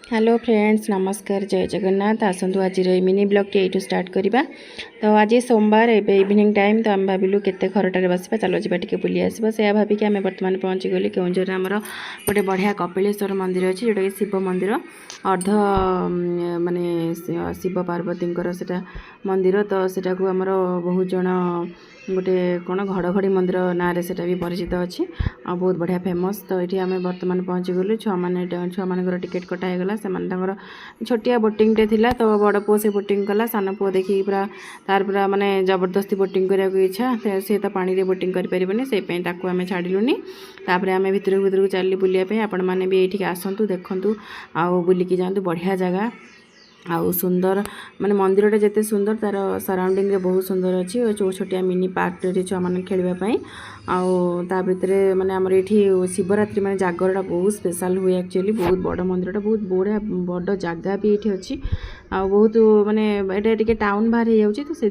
Hello friends नमस्कार जय जगन्नाथ आसतु आज मिनी ब्लॉग टी ये स्टार्ट करवा। तो आज सोमवार ए इवनिंग टाइम तो आम भाविलु केते खरटारे बसवा चलो जी टे बुली आसवा से भाविक आम बर्तमान पहुँची गली केउझर आमर गोटे बढ़िया कपिलेश्वर मंदिर अच्छी जोटा कि शिव मंदिर अर्ध माने शिव पार्वती से मंदिर तो सेटा को आमर बहुत जन गोटे कौन घड़घड़ी मंदिर ना रे सेटा भी परिचित अच्छी आ बहुत बढ़िया फेमस। तो ये आम बर्तमान पहुँची गलु छुआ मान टिकेट कटा होगा से छोटिया बोटिंग टे थिला तो बड़ पुओ से बोटिंग कला सान पुओ देखिए पूरा तार पूरा माने जबरदस्ती बोटिंग करने को इच्छा से तो पानी रे बोटिंग कर परिबने से ताकू आमे छाड़िलुनी तापर आमे भितर भितर चली बुलिया आपण मैंने भी ये आसतु देखु आउ बुलिकी जातु बढ़िया जगह आउ सुंदर माने मंदिरटा जिते सुंदर तार सराउंडिंग रे बहुत सुंदर अच्छी छोटिया मिनी पार्क रे छुआ मैंने खेलवाई आउ ता भितर माने आमर ये शिवरात्रि माने जागरटा बहुत स्पेशल हुए एक्चुअली बहुत बड़ मंदिरटा बहुत बढ़िया बड़ जगह भी ये अच्छी आ बहुत माने ये टिके टाउन बाहर हो जाऊँगी तो से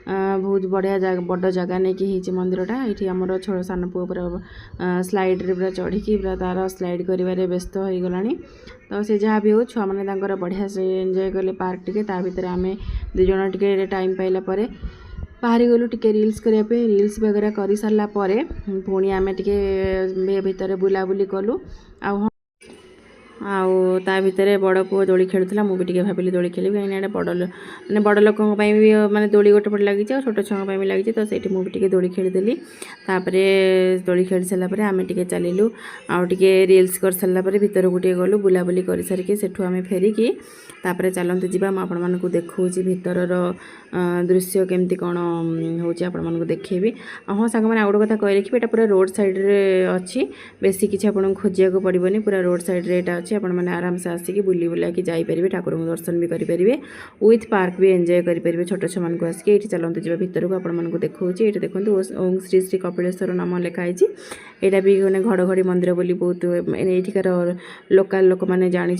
बहुत बढ़िया जगह बड़ जगह नहीं कि मंदिरटा ये आमर छोड़ सान पुओ पूरा स्लाइड रे पूरा चढ़ी पूरा तार स्लाइड कर व्यस्त हो गला तो से जहाँ भी हो छुआ मैंने बढ़िया से एंजॉय कले पार्क टिके ता भीतर आमे दु जण टिके टाइम पाइला परे बाहरी गलु टिके रील्स करने रील्स वगैरह कर सारा पुणी आमे टिके भितर बुलाबुली कलु आउ ता भितर बड़ पुओ दोली खेलुला मुझे टिके भाविली दोली खेली कहीं बड़ मैंने बड़ लोक भी माने दोली गोटे पटे लगी छोट छुआ भी लगी तो सही मुझे टिके दोली खेलीदेली दोली खेली सारापर आम टे चलू आउ टे रील्स कर सारापर भितर गोटे गलु बुलाबुली कर सारिकी सेठू आम फेरिकी तापर चलते जावा आपण मानक देखा भितर दृश्य केमती कौन हो देखेबी। हाँ सांग मैंने आउ गोटे कथा कही रखी पूरा रोड साइड रे अच्छी बेसी किसी आपको खोजिया पड़ोनी पूरा रोड साइड रे अच्छी आपण मैंने आराम से आसिक बुली बुला कि जापरेंगे ठाकुर को दर्शन भी करेंगे विथ पार्क भी एंजॉय करेंगे छोट छुआ मानक आसिक ये चलते जावा भितर को आपको देखा ये देखो ओम श्री श्री कपिलेश्वर नाम लिखाई यहाँ भी मैंने घड़घड़ी मंदिर बोली बहुत एठिकार लोकाल लोक मैंने जानी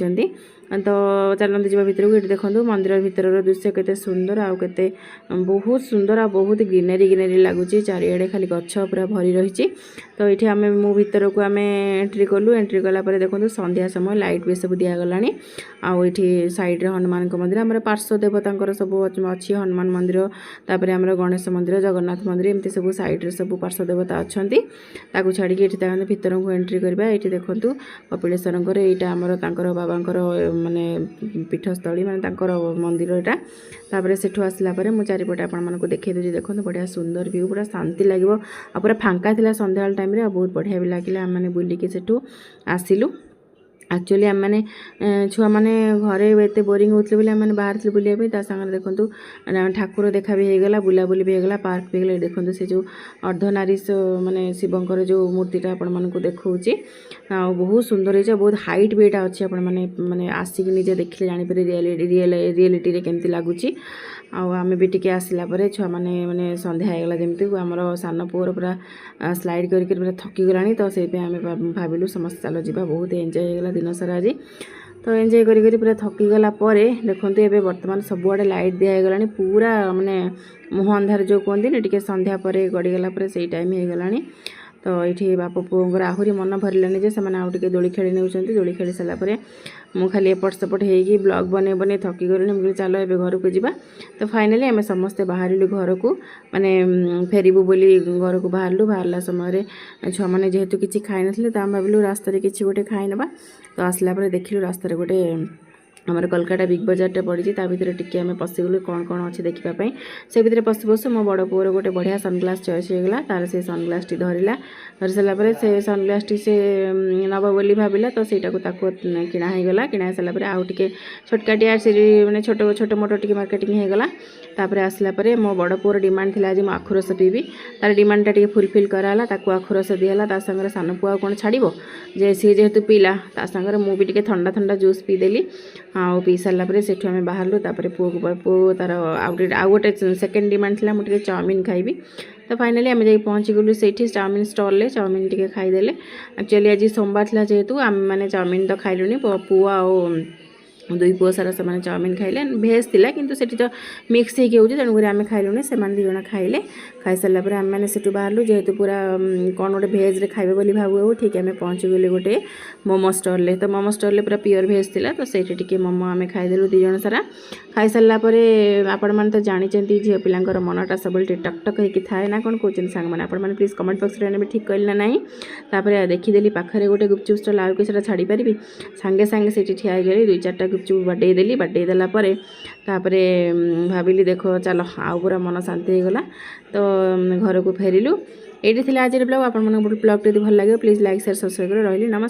तो चलते जावा भितर को ये देखो मंदिर भितर दृश्य केते सुंदर आउ केते बहुत सुंदर आ बहुत ग्रीनरी ग्रीनरी लगुच चारिड़े खाली गछ पूरा भरी रही। तो ये आम मु भितर को आम एंट्री कलु एंट्री कलापर देखो संध्या समय लाइट भी सब दिगला आउ ये साइड रे हनुमान मंदिर आम पार्श्व देवता सब अच्छी हनुमान मंदिर तापर आम गणेश मंदिर जगन्नाथ मंदिर एमती सब साइड रे सब पार्श्व देवता अच्छा छाड़ी ये भितर को एंट्री करवा ये देखूँ कपिलेश्वर यहाँ आमर बाबांकर माने पीठस्थली माने मंदिर यहाँ तापर सेठू आसला मुझे चारिपटे आपको देखी दूसरी देखो बढ़िया सुंदर व्यू पूरा शांति लगे पूरा फांका थिला संध्या टाइम रे बहुत बढ़िया भी लगे आम मैंने बुलिकी सेठू आसिलु। एक्चुअली आम मैंने छुआ मैंने घरे एत बोरिंग होते बोली आम बाहर थे बुलाया सागर देखूँ ठाकुर देखा भी होगला बुलाबुली भी होगला पार्क भी होगला देखो से जो अर्धनारीश माने शिवंकर जो मूर्तिटा आपण देखा बहुत सुंदर है बहुत हाइट भी यहाँ अच्छी मैंने आसिक निजे देखिले जापर रियलिटी केमती लगुच आम भी टिके आसला छुआ मैंने माने संध्या होगला जमी आमर सान पुअर पूरा स्लाइड करके पूरा थकी गलानी तो से आम भाविलु समस्त चलो जा बहुत एंजॉय होगला दिन सारा आज तो एंजॉय करी पूरा थकी गला देखो ये बर्तमान सबुआड़े लाइट दिगला पूरा माने मुह अंधार जो कहते टिके संध्या पर गड़ीगला से टाइम हो गला तो ये बाप पुओर आहरी मन भरलानी जे से आउटे दोली खेली नौ दोली खेली सारापर मु खाली एपट सेपट हो ब्लॉग बने बने थकी गली मुझे चल ए घर को जावा। तो फाइनाली आम समस्ते बाहर घर को माने फेरबू बोली घर को बाहरला समय छुआ मैंने जेहेतु किसी खाई ना तो आम भाविलु रास्तार किसी गोटे खाई ना तो आसला देखिलु रास्तार गोटे आमर कोलकाता बिग बजारटे पड़ी भितर टिके आम पशिगलु कौन कौन अच्छे देखापी से भितर पशु पशु मो बड़ पुअर गोटे बढ़िया सनग्लास चॉइस होगला तार से सनग्लास टी धरला धरी सारापर से सनग्लास टी से नब बोली भाविला तो सहीटा को किणा होगला किणा सारापर आउ टे छोटकाटिया मैंने छोट छोट मोट टी मार्केटिंग होगला तापर आसला मो बड़ पुअर डिमांड थी आज आखुरस पीबी तार डिमांडटा टी फुलफिल कराला आखुरस दिहला सागर सान पुआ कौन छाड़ो जे सी जेहेतु पीला सागर मुझे टे ठंडा ठंडा जूस पीदेली आउ पी सारापर सेठू आम बाहरलु पुओ तार आउ गोटे सेकेंड डिमांड थी मुझे चाउमिन खाइबी तो फाइनाली आम जाई पहुँची गलु से चाउमिन स्टल चाउमिन टे खाईदेले। एक्चुअली आज सोमवार थी जेहेतु आम मैंने चाउमिन तो खाइलुनी पुओ दुई पुओ सारा से चाउमिन खाइले भेज थिला किंतु सेठी तो मिक्स होगी होउछ तेणुक आम खाइलुनी से दुई जण खाइले खाई सारा पर आम मैंने सेठू बाहरलु जेहेतु पूरा कौन गोटे भेज रे खाइबे बोली भाबु ठीक आम पहुँची गली गोटे मोमो स्टल तो मोमो स्टल पूरा प्योर भेज थिला तो सेठी टिके मोमो आम खाइदेलु दुई जण सारा खाई सारा पर आपण मैंने तो जानी झील पिलांकर मनटा सब टकटक होगी थाए ना कौन कहते सांग मैंने आपण मैंने प्लीज कमेंट बॉक्स में ठीक कहली ना नहीं तापर देखीदेली पाखे गोटे गुपचुप स्टल आउ कि छाड़ी पारि सांगे सांगे से ठिया गली दुई चार्टा गुपचुप बाडेदेली बाडेदेला तापरे भाविली देखो चलो आउ पूरा मन शांति होगला तो घर को फेरिलु ये आज ब्लॉग आप ब्लॉग भल लगे प्लीज लाइक शेयर सब्सक्राइब कर रही नमस्कार।